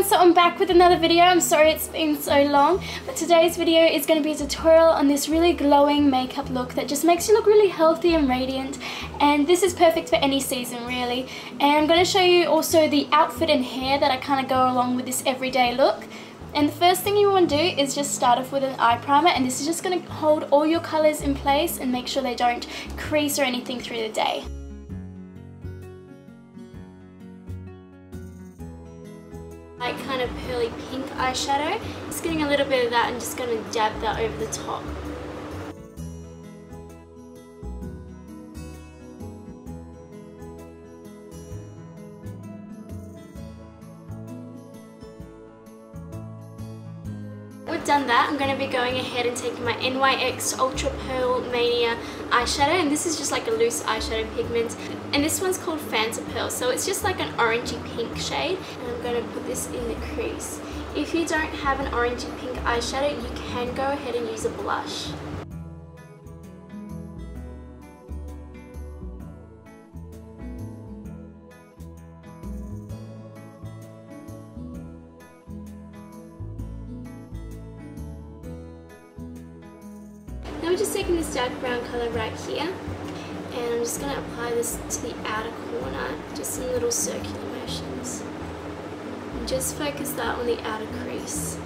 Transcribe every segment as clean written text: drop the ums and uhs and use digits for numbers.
so I'm back with another video. I'm sorry it's been so long, but today's video is going to be a tutorial on this really glowing makeup look that just makes you look really healthy and radiant, and this is perfect for any season really. And I'm going to show you also the outfit and hair that I kind of go along with this everyday look. And the first thing you want to do is just start off with an eye primer, and this is just going to hold all your colours in place and make sure they don't crease or anything through the day. Like kind of pearly pink eyeshadow. Just getting a little bit of that and just going to dab that over the top. We've done that. I'm going to be going ahead and taking my NYX Ultra Pearl Mania eyeshadow, and this is just like a loose eyeshadow pigment, and this one's called Fanta Pearl, so it's just like an orangey pink shade, and I'm going to put this in the crease. If you don't have an orangey pink eyeshadow, you can go ahead and use a blush. Now we're just taking this dark brown colour right here, and I'm just going to apply this to the outer corner, just some little circular motions. And just focus that on the outer crease.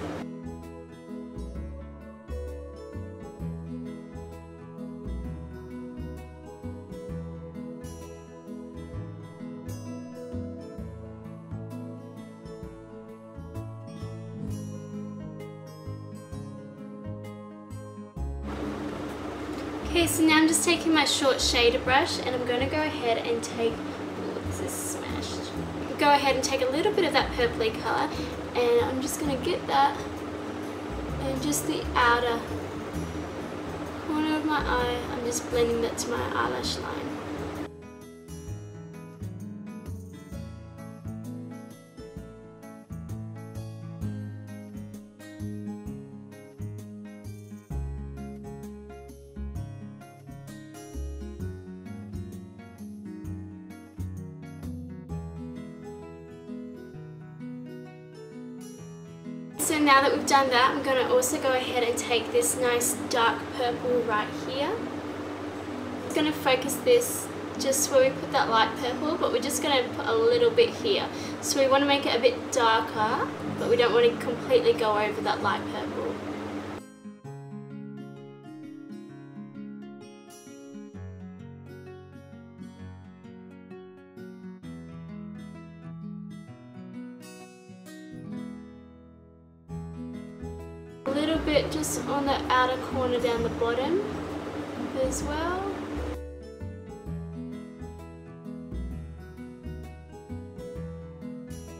Okay, so now I'm just taking my short shader brush, and I'm going to go ahead and take, this is smashed, go ahead and take a little bit of that purpley colour, and I'm just going to get that and just the outer corner of my eye. I'm just blending that to my eyelash line. So now that we've done that, I'm going to also go ahead and take this nice dark purple right here. I'm going to focus this just where we put that light purple, but we're just going to put a little bit here. So we want to make it a bit darker, but we don't want to completely go over that light purple. A little bit just on the outer corner down the bottom as well.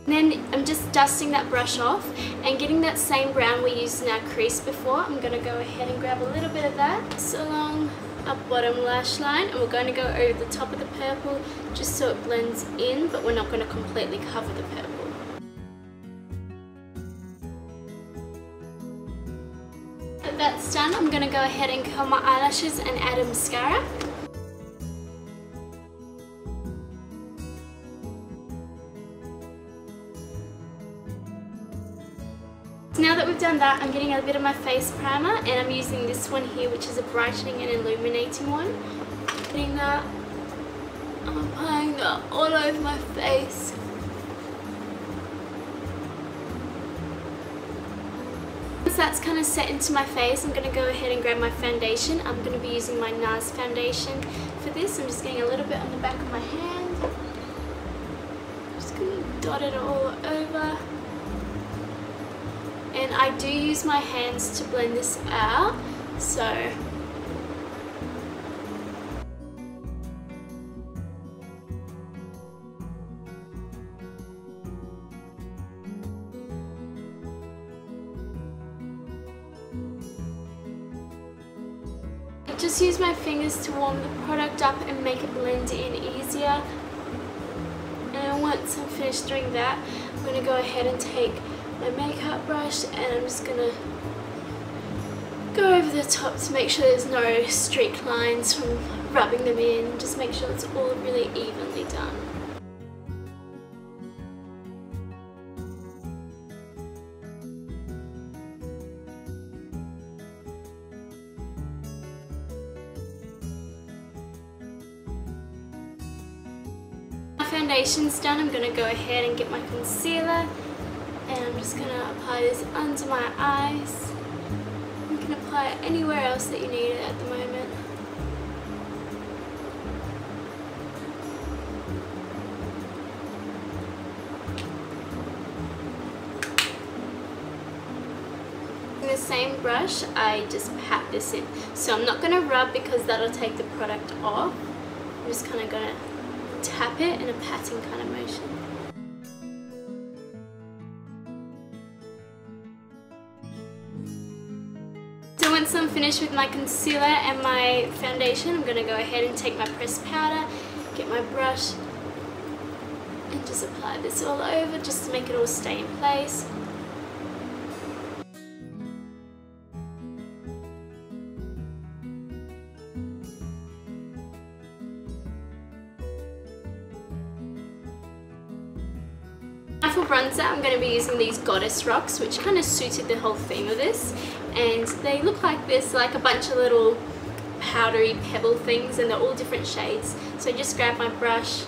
And then I'm just dusting that brush off and getting that same brown we used in our crease before. I'm going to go ahead and grab a little bit of that just along our bottom lash line, and we're going to go over the top of the purple just so it blends in, but we're not going to completely cover the purple. That's done, I'm going to go ahead and curl my eyelashes and add a mascara. So now that we've done that, I'm getting a bit of my face primer, and I'm using this one here, which is a brightening and illuminating one. Getting that, I'm applying that all over my face. Once that's kind of set into my face, I'm going to go ahead and grab my foundation. I'm going to be using my NARS foundation for this. I'm just getting a little bit on the back of my hand. Just going to dot it all over. And I do use my hands to blend this out, so just use my fingers to warm the product up and make it blend in easier. And once I'm finished doing that, I'm going to go ahead and take my makeup brush, and I'm just going to go over the top to make sure there's no streak lines from rubbing them in. Just make sure it's all really evenly done. foundation's done, I'm going to go ahead and get my concealer, and I'm just going to apply this under my eyes. You can apply it anywhere else that you need it at the moment. The same brush, I just pat this in. So I'm not going to rub because that'll take the product off. I'm just kind of going to tap it in a patting kind of motion. So once I'm finished with my concealer and my foundation, I'm going to go ahead and take my pressed powder, get my brush, and just apply this all over just to make it all stay in place. For bronzer, I'm going to be using these Goddess rocks, which kind of suited the whole theme of this, and they look like this, like a bunch of little powdery pebble things, and they're all different shades. So I just grab my brush.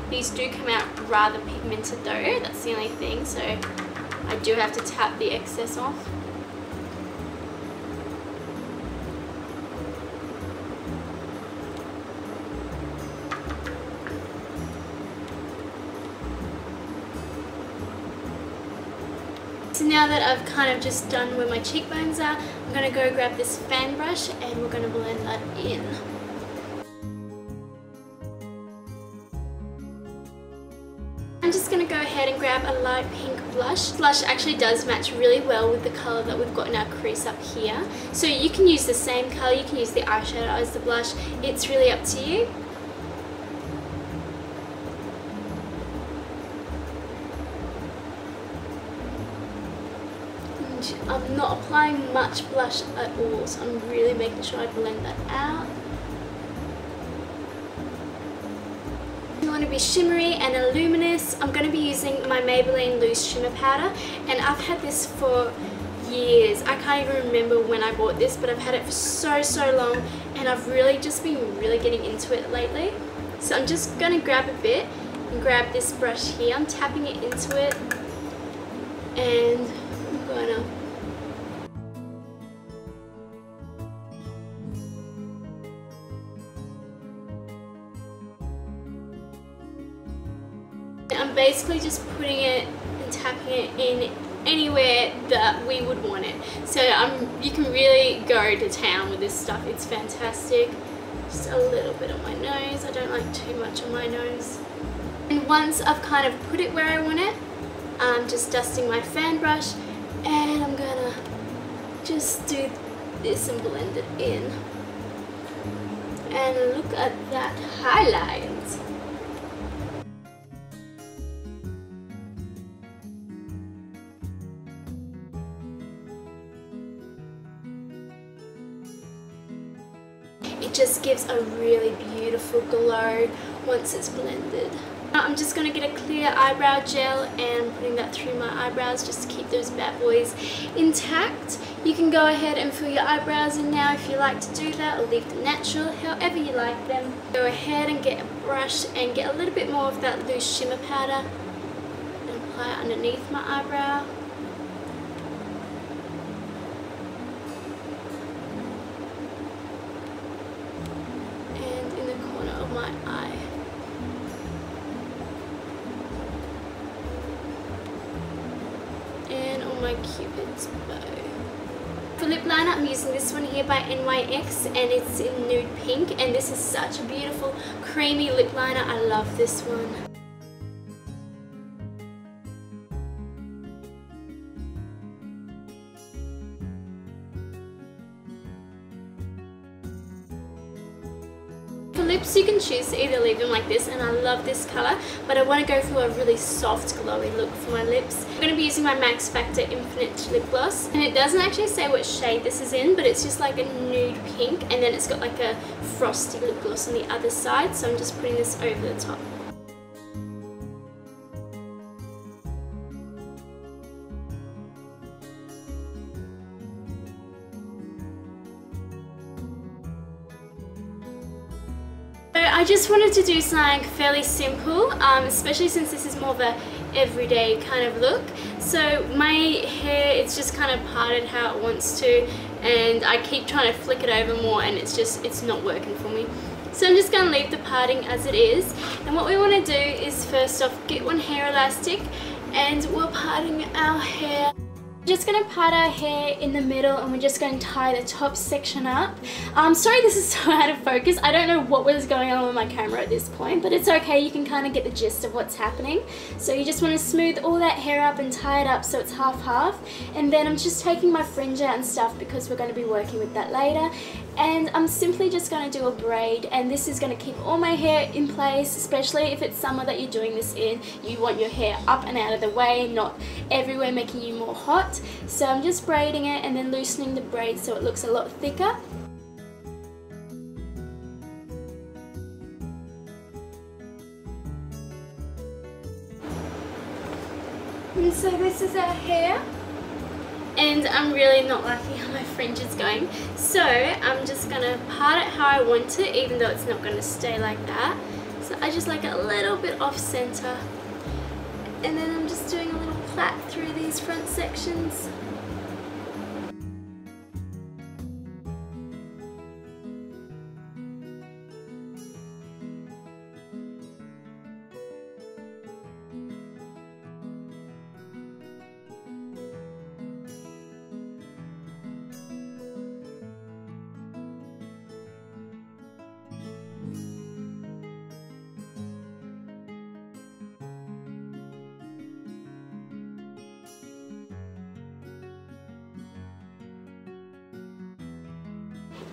These do come out rather pigmented though, that's the only thing, so I do have to tap the excess off. So now that I've kind of just done where my cheekbones are, I'm going to go grab this fan brush and we're going to blend that in. I'm just going to go ahead and grab a light pink blush. Blush actually does match really well with the colour that we've got in our crease up here. So you can use the same colour, you can use the eyeshadow as the blush, it's really up to you. I'm not applying much blush at all, so I'm really making sure I blend that out. You want to be shimmery and luminous. I'm going to be using my Maybelline Loose Shimmer Powder, and I've had this for years. I can't even remember when I bought this, but I've had it for so long, and I've really just been getting into it lately. So I'm just going to grab a bit and grab this brush here. I'm tapping it into it, and I'm going to I'm basically just putting it and tapping it in anywhere that we would want it. So you can really go to town with this stuff. It's fantastic. Just a little bit on my nose. I don't like too much on my nose. And once I've kind of put it where I want it, I'm just dusting my fan brush, and I'm gonna just do this and blend it in. And look at that highlight. It just gives a really beautiful glow once it's blended. Now I'm just going to get a clear eyebrow gel and putting that through my eyebrows just to keep those bad boys intact. You can go ahead and fill your eyebrows in now if you like to do that, or leave them natural, however you like them. Go ahead and get a brush and get a little bit more of that loose shimmer powder and apply it underneath my eyebrow. My eye. And on my Cupid's bow. For lip liner, I'm using this one here by NYX, and it's in nude pink, and this is such a beautiful creamy lip liner. I love this one. Lips, you can choose to either leave them like this, and I love this colour, but I want to go for a really soft glowy look for my lips. I'm going to be using my Max Factor Infinite Lip Gloss, and it doesn't actually say what shade this is in, but it's just like a nude pink, and then it's got like a frosty lip gloss on the other side, so I'm just putting this over the top. I I just wanted to do something fairly simple, especially since this is more of a everyday kind of look. So my hair, it's just kind of parted how it wants to, and I keep trying to flick it over more and it's not working for me. So I'm just going to leave the parting as it is, and what we want to do is first off get one hair elastic, and we're parting our hair. We're just going to part our hair in the middle, and we're just going to tie the top section up. Sorry this is so out of focus. I don't know what was going on with my camera at this point, but it's okay, you can kind of get the gist of what's happening. So you just want to smooth all that hair up and tie it up so it's half-half. And then I'm just taking my fringe out and stuff because we're going to be working with that later. And I'm simply just going to do a braid, and this is going to keep all my hair in place, especially if it's summer that you're doing this in. You want your hair up and out of the way, not everywhere, making you more hot. So I'm just braiding it and then loosening the braid so it looks a lot thicker. And so this is our hair. And I'm really not liking how my fringe is going, so I'm just going to part it how I want it, even though it's not going to stay like that. So I just like it a little bit off center, and then I'm just doing a little plait through these front sections.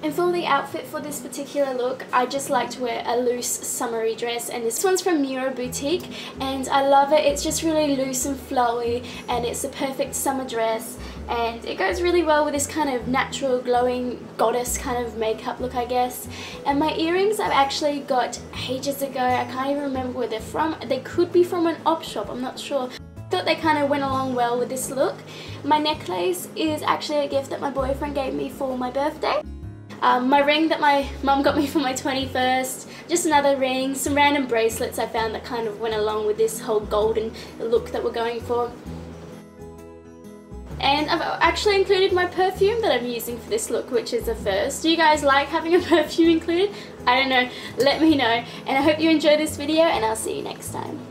And for the outfit for this particular look, I just like to wear a loose summery dress, and this one's from Miro Boutique, and I love it. It's just really loose and flowy, and it's a perfect summer dress, and it goes really well with this kind of natural glowing goddess kind of makeup look, I guess. And my earrings I've actually got ages ago. I can't even remember where they're from. They could be from an op shop, I'm not sure. Thought they kind of went along well with this look. My necklace is actually a gift that my boyfriend gave me for my birthday. My ring that my mum got me for my 21st, just another ring, some random bracelets I found that kind of went along with this whole golden look that we're going for. And I've actually included my perfume that I'm using for this look, which is a first. Do you guys like having a perfume included? I don't know, let me know. And I hope you enjoy this video, and I'll see you next time.